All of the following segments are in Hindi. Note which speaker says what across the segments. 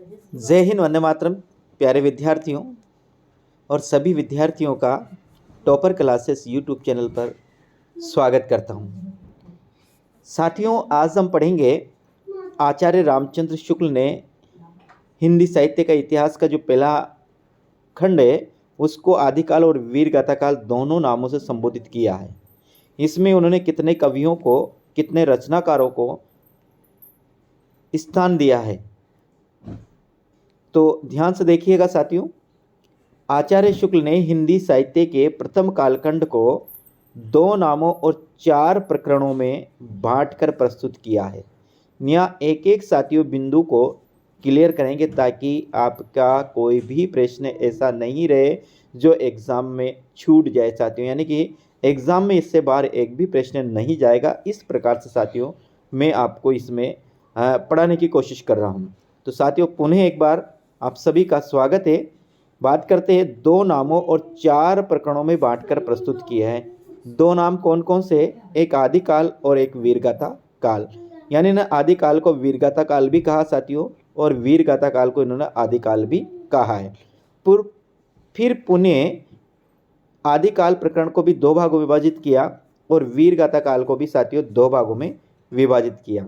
Speaker 1: जय हिंद, वंदे मातरम। प्यारे विद्यार्थियों और सभी विद्यार्थियों का टॉपर क्लासेस यूट्यूब चैनल पर स्वागत करता हूं। साथियों, आज हम पढ़ेंगे आचार्य रामचंद्र शुक्ल ने हिंदी साहित्य का इतिहास का जो पहला खंड है उसको आदिकाल और वीर गाथा काल दोनों नामों से संबोधित किया है। इसमें उन्होंने कितने कवियों को, कितने रचनाकारों को स्थान दिया है, तो ध्यान से देखिएगा साथियों। आचार्य शुक्ल ने हिंदी साहित्य के प्रथम कालखंड को 2 नामों और 4 प्रकरणों में बांटकर प्रस्तुत किया है। यहाँ एक एक साथियों बिंदु को क्लियर करेंगे ताकि आपका कोई भी प्रश्न ऐसा नहीं रहे जो एग्ज़ाम में छूट जाए साथियों, यानी कि एग्ज़ाम में इससे बाहर एक भी प्रश्न नहीं जाएगा। इस प्रकार से साथियों मैं आपको इसमें पढ़ाने की कोशिश कर रहा हूँ। तो साथियों पुनः एक बार आप सभी का स्वागत है। बात करते हैं 2 नामों और 4 प्रकरणों में बांटकर प्रस्तुत किए हैं। 2 नाम कौन कौन से? एक आदिकाल और एक वीरगाथा काल। यानी ना आदिकाल को वीरगाथा काल भी कहा साथियों, और वीरगाथा काल को इन्होंने आदिकाल भी कहा है। फिर पुनः आदिकाल प्रकरण को भी 2 भागों में विभाजित किया और वीरगाथा काल को भी साथियों 2 भागों में विभाजित किया।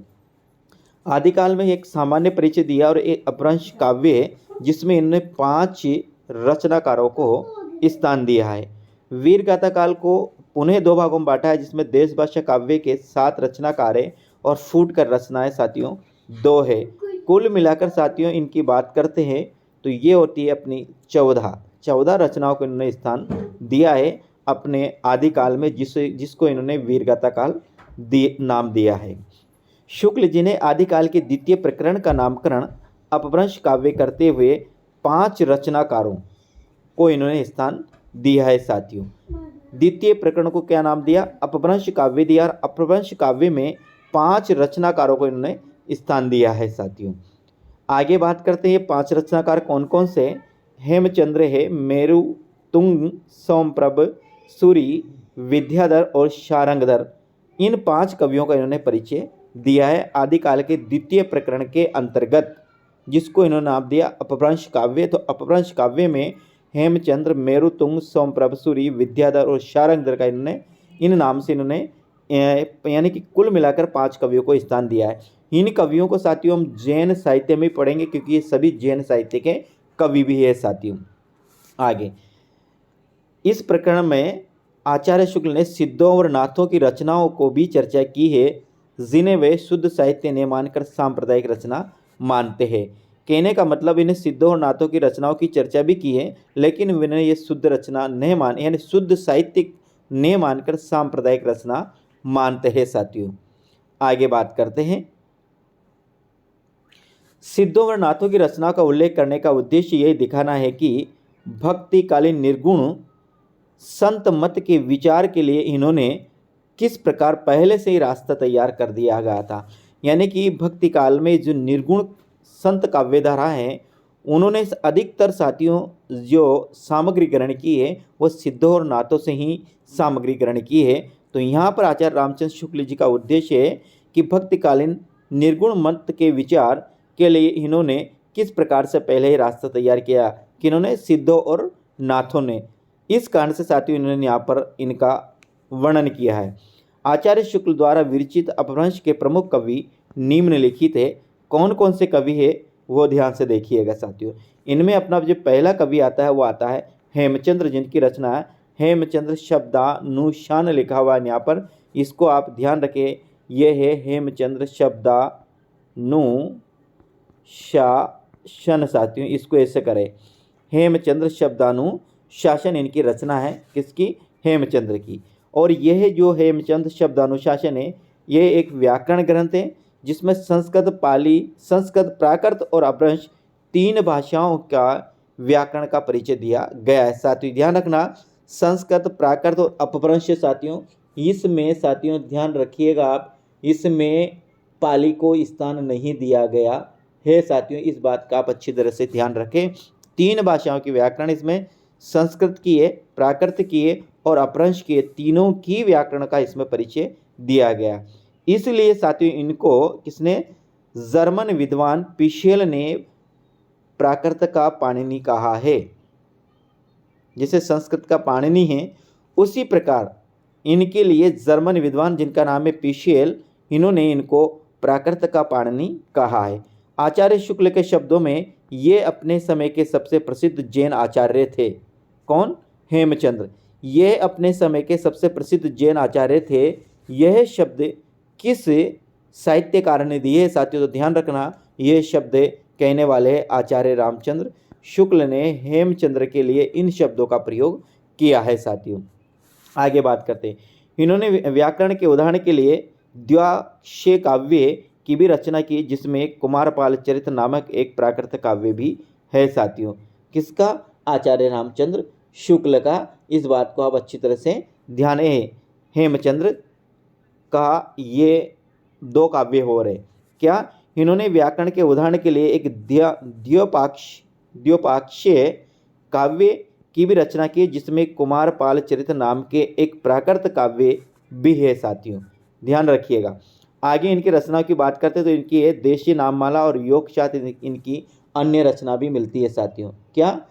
Speaker 1: आदिकाल में एक सामान्य परिचय दिया और एक अपभ्रंश काव्य है जिसमें इन्होंने 5 रचनाकारों को स्थान दिया है। वीरगाथा काल को पुनः 2 भागों में बांटा है जिसमें देशभाषा काव्य के 7 रचनाकार है और फूटकर रचनाएं साथियों 2 है। कुल मिलाकर साथियों इनकी बात करते हैं तो ये होती है अपनी 14 रचनाओं को इन्होंने स्थान दिया है अपने आदिकाल में, जिसको इन्होंने वीरगाथा काल नाम दिया है। शुक्ल जी ने आदिकाल के द्वितीय प्रकरण का नामकरण अपभ्रंश काव्य करते हुए 5 रचनाकारों को इन्होंने स्थान दिया है साथियों। द्वितीय प्रकरण को क्या नाम दिया? अपभ्रंश काव्य दिया। और अपभ्रंश काव्य में 5 रचनाकारों को इन्होंने स्थान दिया है साथियों। आगे बात करते हैं 5 रचनाकार कौन कौन से? हेमचंद्र है, मेरु तुंग, सोमप्रभ, सूरी, विद्याधर और शारंगधर। इन 5 कवियों का इन्होंने परिचय दिया है आदिकाल के द्वितीय प्रकरण के अंतर्गत, जिसको इन्होंने नाम दिया अपभ्रंश काव्य। तो अपभ्रंश काव्य में हेमचंद्र, मेरुतुंग, सोमप्रभ, सूरी, विद्याधर और शारंगधर का इन्होंने इन नाम से इन्होंने यानी कि कुल मिलाकर 5 कवियों को स्थान दिया है। इन कवियों को साथियों हम जैन साहित्य में पढ़ेंगे क्योंकि ये सभी जैन साहित्य के कवि भी है साथियों। आगे इस प्रकरण में आचार्य शुक्ल ने सिद्धों और नाथों की रचनाओं को भी चर्चा की है जिन्हें वे शुद्ध साहित्य ने मानकर सांप्रदायिक रचना मानते हैं। कहने का मतलब इन्हें सिद्धों और नाथों की रचनाओं की चर्चा भी की है, लेकिन इन्हें ये शुद्ध रचना नहीं मान, यानी शुद्ध साहित्यिक ने मानकर सांप्रदायिक रचना मानते हैं साथियों। आगे बात करते हैं। सिद्धों और नाथों की रचना का उल्लेख करने का उद्देश्य यही दिखाना है कि भक्तिकालीन निर्गुण संत मत के विचार के लिए इन्होंने किस प्रकार पहले से ही रास्ता तैयार कर दिया गया था। यानी कि भक्ति काल में जो निर्गुण संत काव्यधारा हैं उन्होंने अधिकतर साथियों जो सामग्री ग्रहण की है वो सिद्धों और नाथों से ही सामग्री ग्रहण की है। तो यहाँ पर आचार्य रामचंद्र शुक्ल जी का उद्देश्य है कि भक्तिकालीन निर्गुण मत के विचार के लिए इन्होंने किस प्रकार से पहले ही रास्ता तैयार किया, कि इन्होंने सिद्धों और नाथों ने। इस कारण से साथियों इन्होंने यहाँ पर इनका वर्णन किया है। आचार्य शुक्ल द्वारा विरचित अपभ्रंश के प्रमुख कवि निम्नलिखित है। कौन कौन से कवि है वो ध्यान से देखिएगा साथियों। इनमें अपना जो पहला कवि आता है वो आता है हेमचंद्र, जिनकी रचना है हेमचंद्र शब्दानुशासन लिखा हुआ है यहाँ पर, इसको आप ध्यान रखें। ये है हेमचंद्र शब्दानुशासन साथियों, इसको ऐसे करें हेमचंद्र शब्दानुशासन इनकी रचना है। किसकी? हेमचंद्र की। और यह जो हेमचंद्र शब्दानुशासन है यह एक व्याकरण ग्रंथ है जिसमें संस्कृत, पाली, संस्कृत, प्राकृत और अपभ्रंश 3 भाषाओं का व्याकरण का परिचय दिया गया है साथियों। ध्यान रखना, संस्कृत, प्राकृत और अपभ्रंश साथियों, इसमें साथियों ध्यान रखिएगा आप, इसमें पाली को स्थान नहीं दिया गया है साथियों। इस बात का आप अच्छी तरह से ध्यान रखें। 3 भाषाओं की व्याकरण इसमें संस्कृत की है, प्राकृत की है और अपभ्रंश की है, तीनों की व्याकरण का इसमें परिचय दिया गया। इसलिए साथियों इनको किसने? जर्मन विद्वान पिशेल ने प्राकृत का पाणिनि कहा है। जैसे संस्कृत का पाणिनि है, उसी प्रकार इनके लिए जर्मन विद्वान जिनका नाम है पीशेल, इन्होंने इनको प्राकृत का पाणिनि कहा है। आचार्य शुक्ल के शब्दों में ये अपने समय के सबसे प्रसिद्ध जैन आचार्य थे। कौन? हेमचंद्र। ये अपने समय के सबसे प्रसिद्ध जैन आचार्य थे। यह शब्द किस साहित्यकार ने दिए साथियों? तो ध्यान रखना, यह शब्द कहने वाले आचार्य रामचंद्र शुक्ल ने हेमचंद्र के लिए इन शब्दों का प्रयोग किया है साथियों। आगे बात करते हैं। इन्होंने व्याकरण के उदाहरण के लिए द्व्याक्षे काव्य की भी रचना की, जिसमें कुमारपाल चरित नामक एक प्राकृत काव्य भी है साथियों। किसका? आचार्य रामचंद्र शुक्ल का। इस बात को आप अच्छी तरह से ध्यान है। हेमचंद्र का ये 2 काव्य हो रहे। क्या? इन्होंने व्याकरण के उदाहरण के लिए एक द्व्यपाक्षीय काव्य की भी रचना की, जिसमें कुमारपाल चरित नाम के एक प्राकृत काव्य भी है साथियों। ध्यान रखिएगा। आगे इनकी रचनाओं की बात करते हैं तो इनकी है देशी नाममाला और योगशात, इनकी अन्य रचना भी मिलती है साथियों। क्या?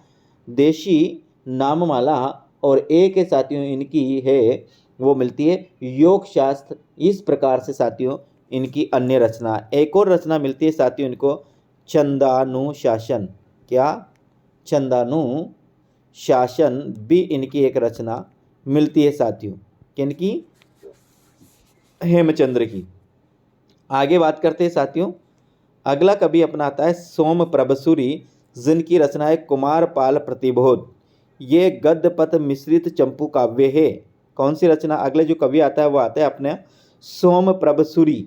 Speaker 1: देशी नाममाला और एक साथियों इनकी है वो मिलती है योगशास्त्र। इस प्रकार से साथियों इनकी अन्य रचना, एक और रचना मिलती है साथियों इनको छंदानुशासन। क्या? छंदानुशासन भी इनकी एक रचना मिलती है साथियों। किनकी? हेमचंद्र की। आगे बात करते हैं साथियों। अगला कवि अपना आता है सोम प्रभसूरी, जिनकी रचना है कुमारपाल प्रतिबोध। ये गद्य पद मिश्रित चंपू काव्य है। कौन सी रचना? अगले जो कवि आता है वो आता है अपने सोम प्रभसूरी।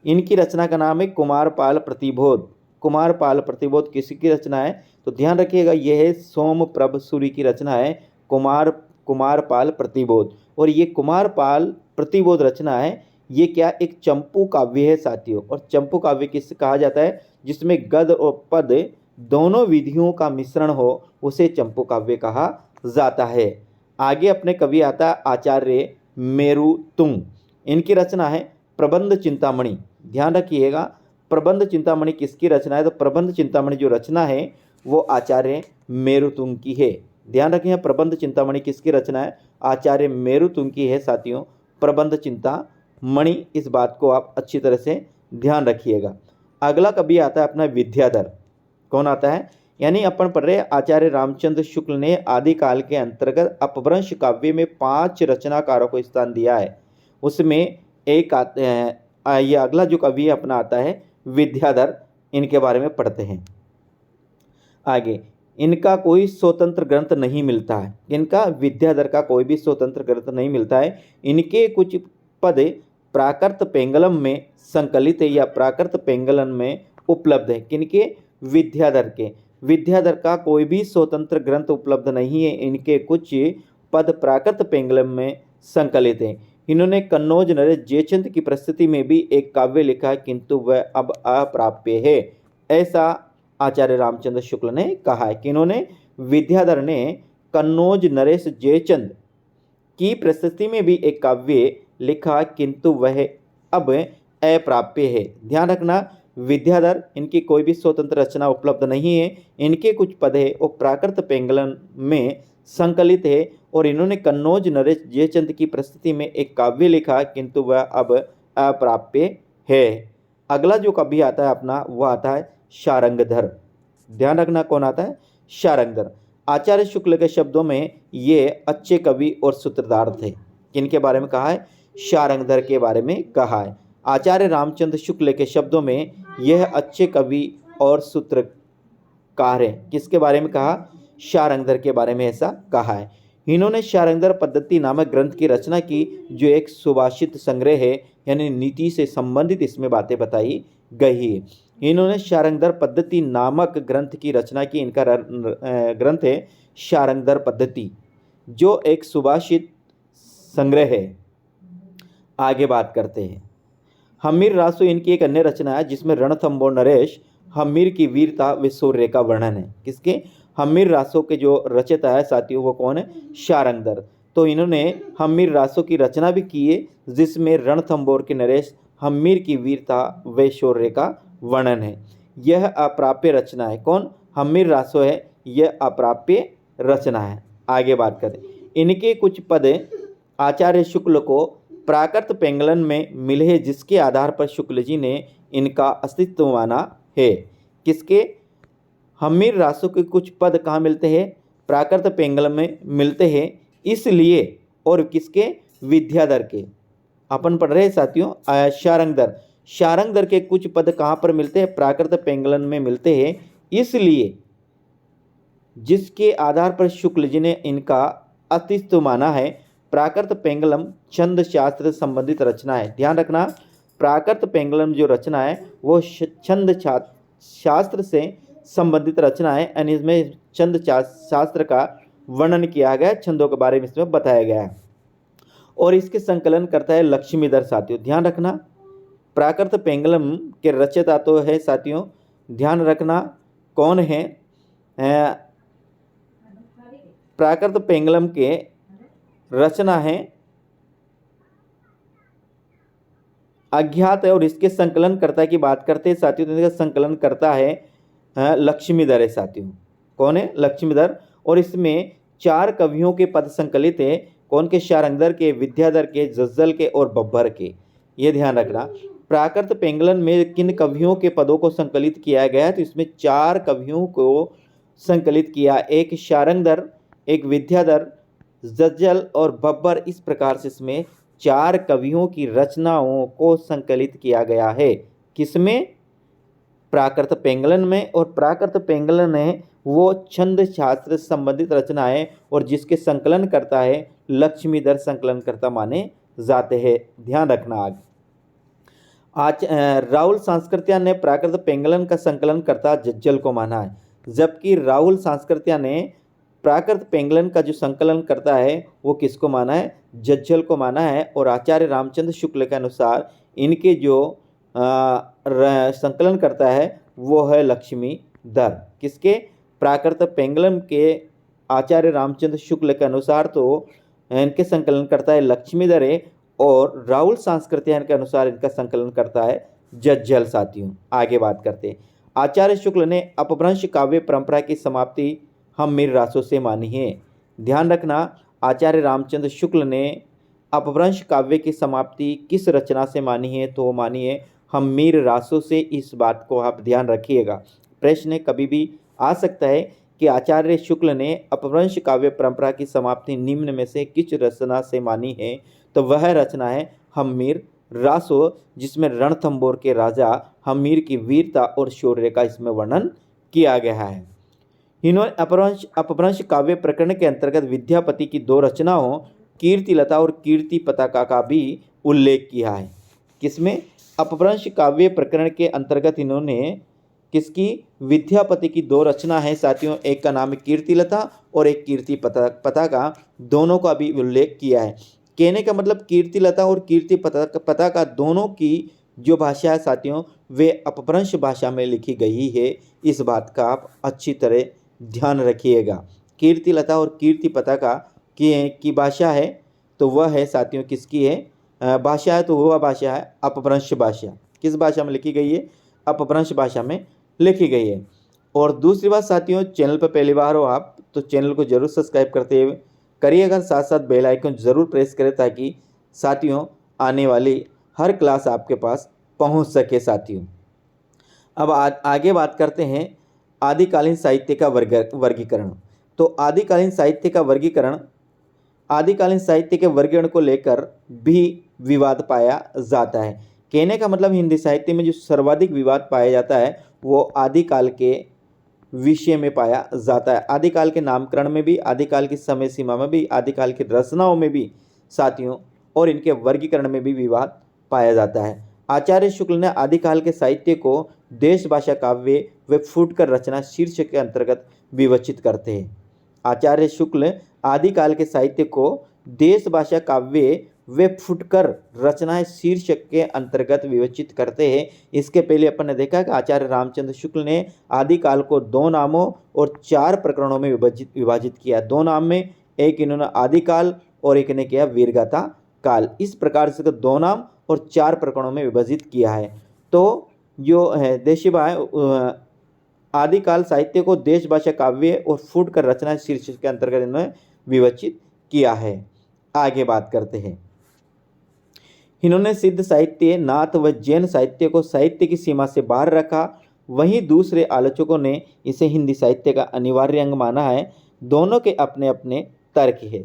Speaker 1: इनकी रचना का नाम है कुमारपाल प्रतिबोध। कुमारपाल प्रतिबोध किसकी रचना है? तो ध्यान रखिएगा, यह है सोम प्रभसूरी की रचना है कुमारपाल प्रतिबोध। और ये कुमारपाल प्रतिबोध रचना है, ये क्या? एक चंपू काव्य है साथियों। और चंपू काव्य किससे कहा जाता है? जिसमें गद्य और पद दोनों विधियों का मिश्रण हो, उसे चंपू काव्य कहा जाता है। आगे अपने कवि आता है आचार्य मेरुतुंग। इनकी रचना है प्रबंध चिंतामणि। ध्यान रखिएगा, प्रबंध चिंतामणि किसकी रचना है? तो प्रबंध चिंतामणि जो रचना है वो आचार्य मेरुतुंग की है। ध्यान रखें, प्रबंध चिंतामणि किसकी रचना है? आचार्य मेरुतुंग की है साथियों प्रबंध चिंतामणि। इस बात को आप अच्छी तरह से ध्यान रखिएगा। अगला कवि आता है अपना विद्याधर। कौन आता है? यानी अपन पढ़ रहे आचार्य रामचंद्र शुक्ल ने आदिकाल के अंतर्गत अपभ्रंश काव्य में 5 रचनाकारों को स्थान दिया है। उसमें एक आते हैं, ये अगला जो कवि अपना आता है विद्याधर। इनके बारे में पढ़ते हैं आगे। इनका कोई स्वतंत्र ग्रंथ नहीं मिलता है। इनका विद्याधर का कोई भी स्वतंत्र ग्रंथ नहीं मिलता है। इनके कुछ पद प्राकृत पेंगलम में संकलित है या प्राकृत पेंगलन में उपलब्ध है। किनके? विद्याधर के। विद्याधर का कोई भी स्वतंत्र ग्रंथ उपलब्ध नहीं है। इनके कुछ पद प्राकृत पेंगलम में संकलित हैं। इन्होंने कन्नौज नरेश जयचंद की प्रस्तुति में भी एक काव्य लिखा है, किंतु वह अब अप्राप्य है। ऐसा आचार्य रामचंद्र शुक्ल ने कहा है कि इन्होंने विद्याधर ने कन्नौज नरेश जयचंद की प्रस्तुति में भी एक काव्य लिखा, किंतु वह अब अप्राप्य है। ध्यान रखना, विद्याधर इनकी कोई भी स्वतंत्र रचना उपलब्ध नहीं है। इनके कुछ पद है वो प्राकृत पेंगलन में संकलित है और इन्होंने कन्नौज नरेश जयचंद की प्रस्तुति में एक काव्य लिखा, किंतु वह अब अप्राप्य है। अगला जो कवि आता है अपना वह आता है शारंगधर। ध्यान रखना, कौन आता है? शारंगधर। आचार्य शुक्ल के शब्दों में ये अच्छे कवि और सूत्रधार थे। किनके बारे में कहा है? शारंगधर के बारे में कहा है। आचार्य रामचंद्र शुक्ल के शब्दों में यह अच्छे कवि और सूत्रकार हैं। किसके बारे में कहा? शारंगधर के बारे में ऐसा कहा है। इन्होंने शारंगधर पद्धति नामक ग्रंथ की रचना की, जो एक सुभाषित संग्रह है, यानी नीति से संबंधित इसमें बातें बताई गई है। इन्होंने शारंगधर पद्धति नामक ग्रंथ की रचना की। इनका ग्रंथ है शारंगधर पद्धति, जो एक सुभाषित संग्रह है। आगे बात करते हैं। हम्मीर रासो इनकी एक अन्य रचना है, जिसमें रणथंभौर नरेश हम्मीर की वीरता व शौर्य का वर्णन है। किसके? हम्मीर रासो के जो रचयिता है साथियों वो कौन है? शारंगधर। तो इन्होंने हम्मीर रासो की रचना भी की है, जिसमें रणथंभौर के नरेश हम्मीर की वीरता व शौर्य का वर्णन है। यह अप्राप्य रचना है। कौन? हम्मीर रासो है, यह अप्राप्य रचना है। आगे बात करें, इनके कुछ पद आचार्य शुक्ल को प्राकृत पेंगलन में मिले हैं, जिसके आधार पर शुक्ल जी ने इनका अस्तित्व माना है। किसके? हम्मीर रासो के कुछ पद कहाँ मिलते हैं? प्राकृत पेंगलन में मिलते हैं, इसलिए। और किसके? विद्याधर के। अपन पढ़ रहे हैं साथियों शारंगधर। शारंगधर के कुछ पद कहाँ पर मिलते हैं? प्राकृत पेंगलन में मिलते हैं, इसलिए, जिसके आधार पर शुक्ल जी ने इनका अस्तित्व माना है। प्राकृत पेंगलम छंद शास्त्र संबंधित रचना है। ध्यान रखना, प्राकृत पेंगलम जो रचना है वो छंद शास्त्र से संबंधित रचना है, यानी इसमें छंद शास्त्र का वर्णन किया गया है, छंदों के बारे में इसमें बताया गया है। और इसके संकलन करता है लक्ष्मीधर। साथियों ध्यान रखना, प्राकृत पेंगलम के रचयिता तो है साथियों, ध्यान रखना कौन है? प्राकृत पेंगलम के रचना है अज्ञात है, और इसके संकलन करता की बात करते हैं साथियों, तो इसका संकलन करता है लक्ष्मीधर है साथियों। कौन है? लक्ष्मीधर। और इसमें 4 कवियों के पद संकलित है। कौन के? शारंगधर के, विद्याधर के, जज्जल के और बब्बर के। ये ध्यान रखना। प्राकृत पेंगलन में किन कवियों के पदों को संकलित किया गया है? तो इसमें 4 कवियों को संकलित किया, एक शारंगधर, एक विद्याधर, जज्जल और बब्बर। इस प्रकार से इसमें 4 कवियों की रचनाओं को संकलित किया गया है। किसमें? प्राकृत पेंगलन में। और प्राकृत पेंगलन है वो छंद शास्त्र संबंधित रचना है, और जिसके संकलन करता है लक्ष्मीधर संकलन करता माने जाते हैं। ध्यान रखना। आगे आज राहुल सांस्कृत्या ने प्राकृत पेंगलन का संकलन करता जज्जल को माना है, जबकि राहुल सांस्कृत्या ने प्राकृत पेंगलन का जो संकलन करता है वो किसको माना है? जज्जल को माना है। और आचार्य रामचंद्र शुक्ल के अनुसार इनके जो संकलन करता है वो है लक्ष्मीधर। किसके? प्राकृत पेंगलन के आचार्य रामचंद्र शुक्ल के अनुसार तो इनके संकलन करता है लक्ष्मीधर है, और राहुल सांस्कृत्या के अनुसार इनका संकलन करता है जज्जल। साथियों आगे बात करते हैं। आचार्य शुक्ल ने अपभ्रंश काव्य परंपरा की समाप्ति हम्मीर रासों से मानी है। ध्यान रखना, आचार्य रामचंद्र शुक्ल ने अपभ्रंश काव्य की समाप्ति किस रचना से मानी है? तो मानी है हम्मीर रासों से। इस बात को आप ध्यान रखिएगा, प्रश्न कभी भी आ सकता है कि आचार्य शुक्ल ने अपभ्रंश काव्य परंपरा की समाप्ति निम्न में से किस रचना से मानी है? तो वह रचना है हम्मीर रासो, जिसमें रणथंबोर के राजा हम्मीर की वीरता और शौर्य का इसमें वर्णन किया गया है। इन्होंने अपभ्रंश काव्य प्रकरण के अंतर्गत विद्यापति की 2 रचनाओं कीर्तिलता और कीर्ति पताका का भी उल्लेख किया है। किसमें? अपभ्रंश काव्य प्रकरण के अंतर्गत इन्होंने किसकी? विद्यापति की 2 रचना है साथियों, एक का नाम है कीर्तिलता और एक कीर्ति पताका, दोनों का भी उल्लेख किया है। कहने का मतलब कीर्तिलता और कीर्ति पताका दोनों की जो भाषा है साथियों वे अपभ्रंश भाषा में लिखी गई है। इस बात का आप अच्छी तरह ध्यान रखिएगा। कीर्तिलता और कीर्ति पताका की भाषा है तो वह है साथियों किसकी है? भाषा है तो वह भाषा है अपभ्रंश भाषा। किस भाषा में लिखी गई है? अपभ्रंश भाषा में लिखी गई है। और दूसरी बात साथियों, चैनल पर पहली बार हो आप तो चैनल को जरूर सब्सक्राइब करते हुए करिएगा, साथ साथ बेल आइकन जरूर प्रेस करें ताकि साथियों आने वाली हर क्लास आपके पास पहुंच सके। साथियों अब आगे बात करते हैं आदिकालीन साहित्य का वर्गीकरण। तो आदिकालीन साहित्य का वर्गीकरण, आदिकालीन साहित्य के वर्गीकरण को लेकर भी विवाद पाया जाता है। कहने का मतलब हिंदी साहित्य में जो सर्वाधिक विवाद पाया जाता है वो आदिकाल के विषय में पाया जाता है। आदिकाल के नामकरण में भी, आदिकाल की समय सीमा में भी, आदिकाल की रचनाओं में भी साथियों और इनके वर्गीकरण में भी विवाद पाया जाता है। आचार्य शुक्ल ने आदिकाल के साहित्य को देश भाषा काव्य व फुटकर रचना शीर्षक के अंतर्गत विवेचित करते हैं। आचार्य शुक्ल आदिकाल के साहित्य को देश भाषा काव्य वे फुटकर रचनाएं शीर्षक के अंतर्गत विवेचित करते हैं। इसके पहले अपन ने देखा कि आचार्य रामचंद्र शुक्ल ने आदिकाल को 2 नामों और 4 प्रकरणों में विभाजित किया। 2 नाम में, एक इन्होंने आदिकाल और एक ने किया वीरगाथा काल। इस प्रकार से 2 नाम और 4 प्रकरणों में विभाजित किया है। तो जो है देशीभाय आदिकाल साहित्य को देश भाषा काव्य और फुटकर रचना शीर्षक के अंतर्गत इन्होंने विवेचित किया है। आगे बात करते हैं। इन्होंने सिद्ध साहित्य, नाथ व जैन साहित्य को साहित्य की सीमा से बाहर रखा। वहीं दूसरे आलोचकों ने इसे हिंदी साहित्य का अनिवार्य अंग माना है। दोनों के अपने अपने तर्क है।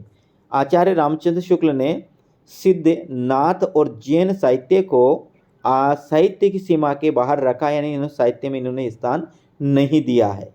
Speaker 1: आचार्य रामचंद्र शुक्ल ने सिद्ध, नाथ और जैन साहित्य को साहित्य की सीमा के बाहर रखा, यानी इन्होंने साहित्य में इन्होंने स्थान नहीं दिया है।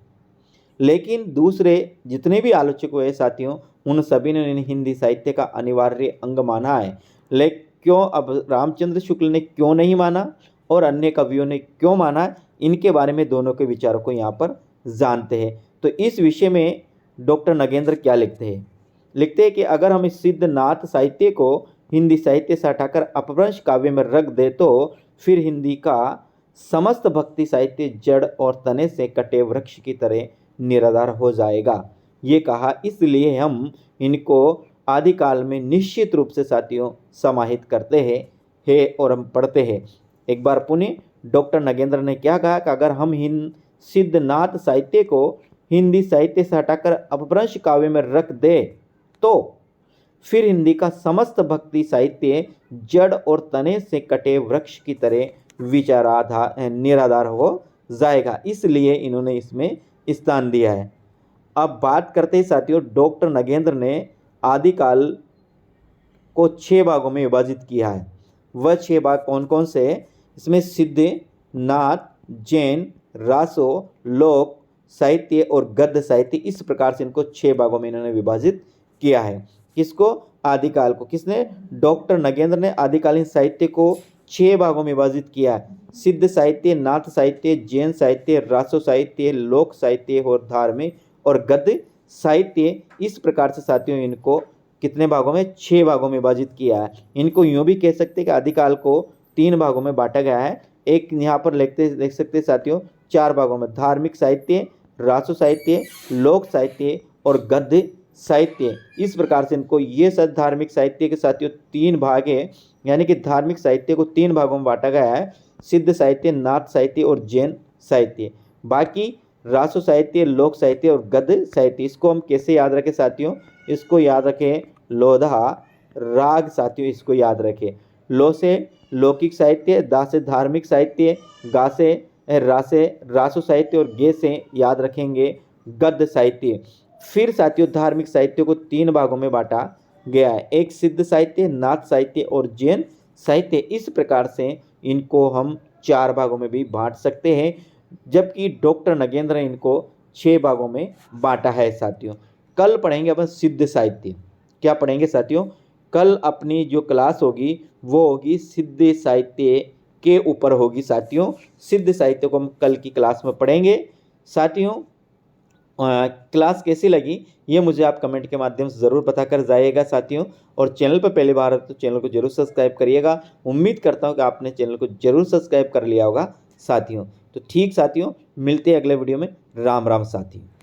Speaker 1: लेकिन दूसरे जितने भी आलोचक हुए साथियों, उन सभी ने इन्हें हिंदी साहित्य का अनिवार्य अंग माना है। लेकिन क्यों, अब रामचंद्र शुक्ल ने क्यों नहीं माना और अन्य कवियों ने क्यों माना, इनके बारे में दोनों के विचारों को यहाँ पर जानते हैं। तो इस विषय में डॉक्टर नगेंद्र क्या लिखते हैं? लिखते हैं कि अगर हम इस सिद्ध नाथ साहित्य को हिंदी साहित्य से हटाकर अपभ्रंश काव्य में रख दे तो फिर हिंदी का समस्त भक्ति साहित्य जड़ और तने से कटे वृक्ष की तरह निराधार हो जाएगा। ये कहा, इसलिए हम इनको आदिकाल में निश्चित रूप से साथियों समाहित करते हैं और हम पढ़ते हैं। एक बार पुनः डॉक्टर नगेंद्र ने क्या कहा कि अगर हम सिद्ध नाथ साहित्य को हिंदी साहित्य से हटाकर अपभ्रंश काव्य में रख दे तो फिर हिंदी का समस्त भक्ति साहित्य जड़ और तने से कटे वृक्ष की तरह निराधार हो जाएगा। इसलिए इन्होंने इसमें स्थान दिया है। अब बात करते हैं साथियों, डॉक्टर नगेंद्र ने आदिकाल को 6 भागों में विभाजित किया है। वह 6 भाग कौन कौन से हैं? इसमें सिद्ध, नाथ, जैन, रासो, लोक साहित्य और गद्य साहित्य, इस प्रकार से इनको 6 भागों में इन्होंने विभाजित किया है। किसको? आदिकाल को। किसने? डॉक्टर नगेंद्र ने आदिकालीन साहित्य को 6 भागों में विभाजित किया है। सिद्ध साहित्य, नाथ साहित्य, जैन साहित्य, रासो साहित्य, लोक साहित्य और धार्मिक और गद्य साहित्य, इस प्रकार से साथियों इनको कितने भागों में? 6 भागों में विभाजित किया है। इनको यूँ भी कह सकते हैं कि आदिकाल को 3 भागों में बांटा गया है। एक यहाँ पर देख सकते हैं साथियों 4 भागों में, धार्मिक साहित्य, रासो साहित्य, लोक साहित्य और गद्य साहित्य। इस प्रकार से इनको ये सब धार्मिक साहित्य के साथियों 3 भाग है, यानी कि धार्मिक साहित्य को 3 भागों में बांटा गया है, सिद्ध साहित्य, नाथ साहित्य और जैन साहित्य। बाकी रासो साहित्य, लोक साहित्य और गद्य साहित्य, इसको हम कैसे याद रखें साथियों? इसको याद रखें लोधा राग साथियों, इसको याद रखें। लो से लौकिक साहित्य, दा से धार्मिक साहित्य, गा से रासो साहित्य और गे से याद रखेंगे गद्य साहित्य। फिर साथियों धार्मिक साहित्य को 3 भागों में बांटा गया है, एक सिद्ध साहित्य, नाथ साहित्य और जैन साहित्य। इस प्रकार से इनको हम 4 भागों में भी बांट सकते हैं, जबकि डॉक्टर नगेंद्र ने इनको 6 भागों में बांटा है साथियों। कल पढ़ेंगे अपन सिद्ध साहित्य। क्या पढ़ेंगे साथियों? कल अपनी जो क्लास होगी वो होगी सिद्ध साहित्य के ऊपर होगी साथियों। सिद्ध साहित्य को हम कल की क्लास में पढ़ेंगे साथियों। क्लास कैसी लगी ये मुझे आप कमेंट के माध्यम से ज़रूर पता कर जाइएगा साथियों। और चैनल पर पहली बार है तो चैनल को जरूर सब्सक्राइब करिएगा। उम्मीद करता हूँ कि आपने चैनल को जरूर सब्सक्राइब कर लिया होगा साथियों। तो ठीक साथियों, मिलते हैं अगले वीडियो में। राम राम साथियों।